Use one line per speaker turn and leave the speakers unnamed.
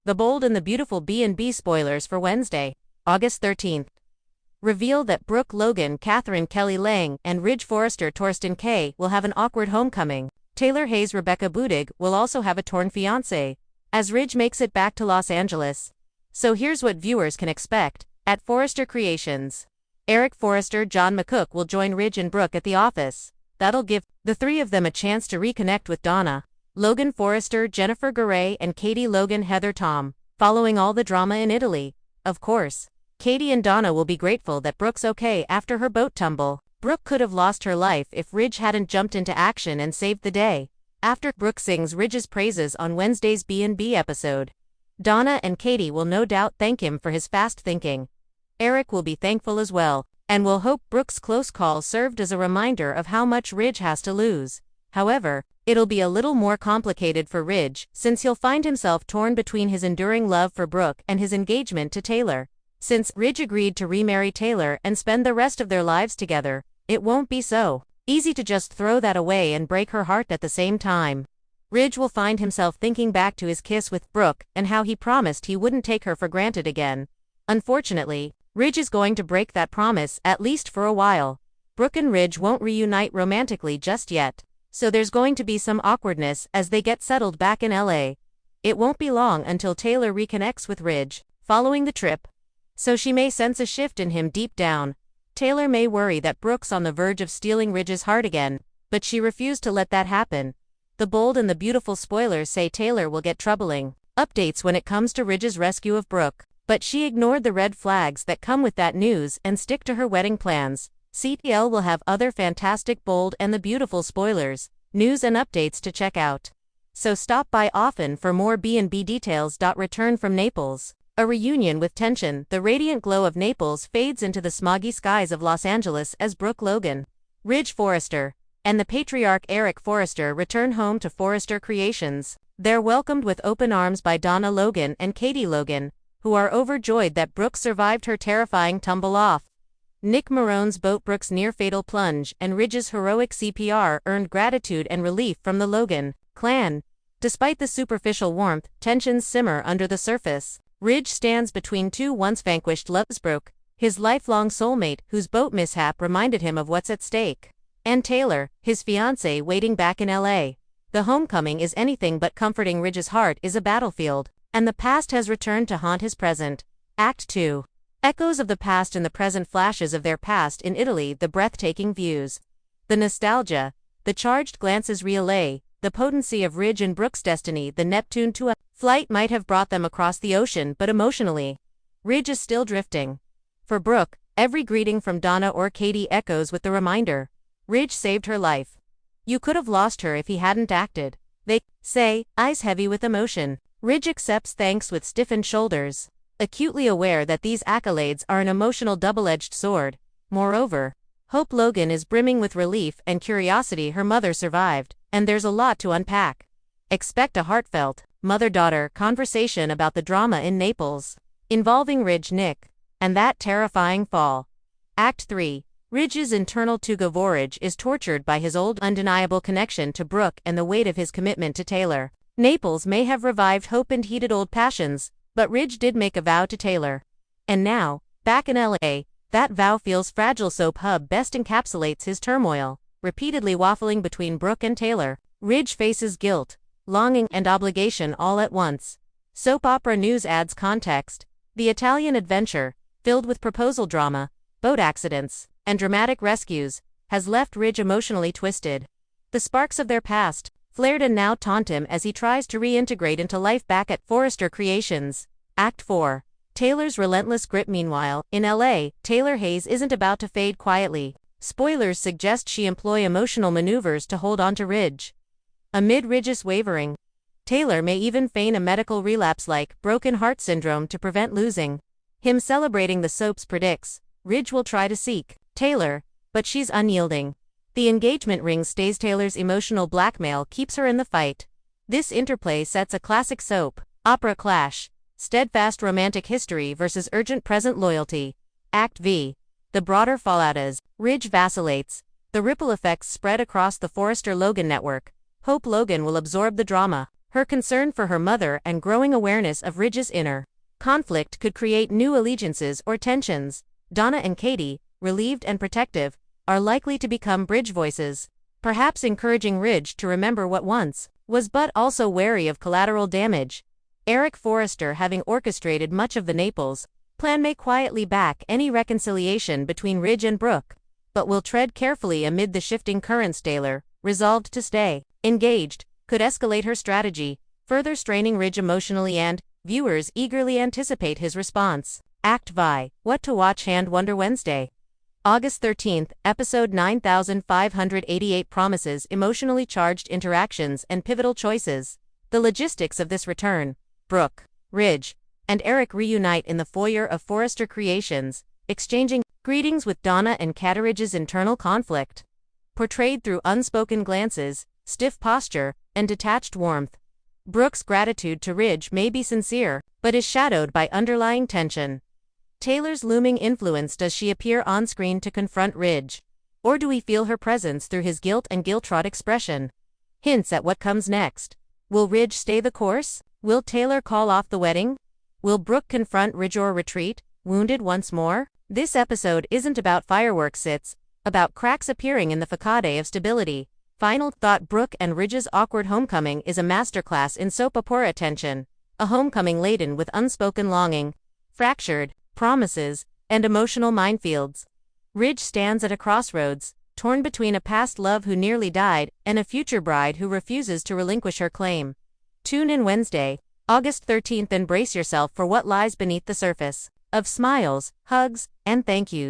The Bold and the Beautiful B&B spoilers for Wednesday, August 13th. Reveal that Brooke Logan, Catherine Kelly Lang, and Ridge Forrester Torsten Kay will have an awkward homecoming. Taylor Hayes Rebecca Budig will also have a torn fiancé, as Ridge makes it back to Los Angeles. So here's what viewers can expect. At Forrester Creations, Eric Forrester John McCook will join Ridge and Brooke at the office. That'll give the three of them a chance to reconnect with Donna, Logan Forrester Jennifer Garay, and Katie Logan Heather Tom, following all the drama in Italy. Of course, Katie and Donna will be grateful that Brooke's okay after her boat tumble. Brooke could have lost her life if Ridge hadn't jumped into action and saved the day. After Brooke sings Ridge's praises on Wednesday's B&B episode, Donna and Katie will no doubt thank him for his fast thinking. Eric will be thankful as well, and will hope Brooke's close call served as a reminder of how much Ridge has to lose. However, it'll be a little more complicated for Ridge, since he'll find himself torn between his enduring love for Brooke and his engagement to Taylor. Since Ridge agreed to remarry Taylor and spend the rest of their lives together, it won't be so easy to just throw that away and break her heart at the same time. Ridge will find himself thinking back to his kiss with Brooke and how he promised he wouldn't take her for granted again. Unfortunately, Ridge is going to break that promise, at least for a while. Brooke and Ridge won't reunite romantically just yet, so there's going to be some awkwardness as they get settled back in LA. It won't be long until Taylor reconnects with Ridge, following the trip, so she may sense a shift in him deep down. Taylor may worry that Brooke's on the verge of stealing Ridge's heart again, but she refused to let that happen. The Bold and the Beautiful spoilers say Taylor will get troubling updates when it comes to Ridge's rescue of Brooke, but she ignored the red flags that come with that news and stick to her wedding plans. CTL will have other fantastic Bold and the Beautiful spoilers, news and updates to check out. So stop by often for more B&B details. Return from Naples. A reunion with tension. The radiant glow of Naples fades into the smoggy skies of Los Angeles as Brooke Logan, Ridge Forrester, and the patriarch Eric Forrester return home to Forrester Creations. They're welcomed with open arms by Donna Logan and Katie Logan, who are overjoyed that Brooke survived her terrifying tumble-off. Nick Marone's boat Brooke's near-fatal plunge and Ridge's heroic CPR earned gratitude and relief from the Logan clan. Despite the superficial warmth, tensions simmer under the surface. Ridge stands between two once-vanquished lovers, Brooke, his lifelong soulmate whose boat mishap reminded him of what's at stake, and Taylor, his fiancée waiting back in LA. The homecoming is anything but comforting. Ridge's heart is a battlefield, and the past has returned to haunt his present. Act 2. Echoes of the past in the present, flashes of their past in Italy, the breathtaking views, the nostalgia, the charged glances relay the potency of Ridge and Brooke's destiny. The Neptune 2 flight might have brought them across the ocean, but emotionally, Ridge is still drifting. For Brooke, every greeting from Donna or Katie echoes with the reminder, Ridge saved her life. You could have lost her if he hadn't acted, they say, eyes heavy with emotion. Ridge accepts thanks with stiffened shoulders, acutely aware that these accolades are an emotional double-edged sword. Moreover, Hope Logan is brimming with relief and curiosity. Her mother survived, and there's a lot to unpack. Expect a heartfelt, mother-daughter conversation about the drama in Naples, involving Ridge, Nick, and that terrifying fall. Act 3. Ridge's internal tug-of-war is tortured by his old, undeniable connection to Brooke and the weight of his commitment to Taylor. Naples may have revived hope and heated old passions, but Ridge did make a vow to Taylor. And now, back in LA, that vow feels fragile. Soap Hub best encapsulates his turmoil. Repeatedly waffling between Brooke and Taylor, Ridge faces guilt, longing, and obligation all at once. Soap Opera News adds context. The Italian adventure, filled with proposal drama, boat accidents, and dramatic rescues, has left Ridge emotionally twisted. The sparks of their past, flared and now taunt him as he tries to reintegrate into life back at Forrester Creations. Act 4. Taylor's relentless grip. Meanwhile, in LA, Taylor Hayes isn't about to fade quietly. Spoilers suggest she employ emotional maneuvers to hold on to Ridge. Amid Ridge's wavering, Taylor may even feign a medical relapse like broken heart syndrome to prevent losing him. Celebrating, the soaps predicts, Ridge will try to seek Taylor, but she's unyielding. The engagement ring stays. Taylor's emotional blackmail keeps her in the fight. This interplay sets a classic soap opera clash. Steadfast romantic history versus urgent present loyalty. Act V. The broader fallout as Ridge vacillates. The ripple effects spread across the Forrester Logan network. Hope Logan will absorb the drama. Her concern for her mother and growing awareness of Ridge's inner conflict could create new allegiances or tensions. Donna and Katie, relieved and protective, are likely to become bridge voices, perhaps encouraging Ridge to remember what once was but also wary of collateral damage. Eric Forrester, having orchestrated much of the Naples plan, may quietly back any reconciliation between Ridge and Brooke, but will tread carefully amid the shifting currents. Taylor, resolved to stay engaged, could escalate her strategy, further straining Ridge emotionally, and viewers eagerly anticipate his response. Act Vi, What to Watch Hand Wonder Wednesday. August 13th, episode 9588 promises emotionally charged interactions and pivotal choices. The logistics of this return. Brooke, Ridge, and Eric reunite in the foyer of Forrester Creations, exchanging greetings with Donna and Catteridge's internal conflict, portrayed through unspoken glances, stiff posture, and detached warmth. Brooke's gratitude to Ridge may be sincere, but is shadowed by underlying tension. Taylor's looming influence. Does she appear on screen to confront Ridge, or do we feel her presence through his guilt and guilt-wrought expression? Hints at what comes next. Will Ridge stay the course? Will Taylor call off the wedding? Will Brooke confront Ridge or retreat, wounded once more? This episode isn't about fireworks, it's about cracks appearing in the facade of stability. Final thought. Brooke and Ridge's awkward homecoming is a masterclass in soap opera tension, a homecoming laden with unspoken longing, fractured promises, and emotional minefields. Ridge stands at a crossroads, torn between a past love who nearly died and a future bride who refuses to relinquish her claim. Tune in Wednesday, August 13th, and brace yourself for what lies beneath the surface of smiles, hugs, and thank yous.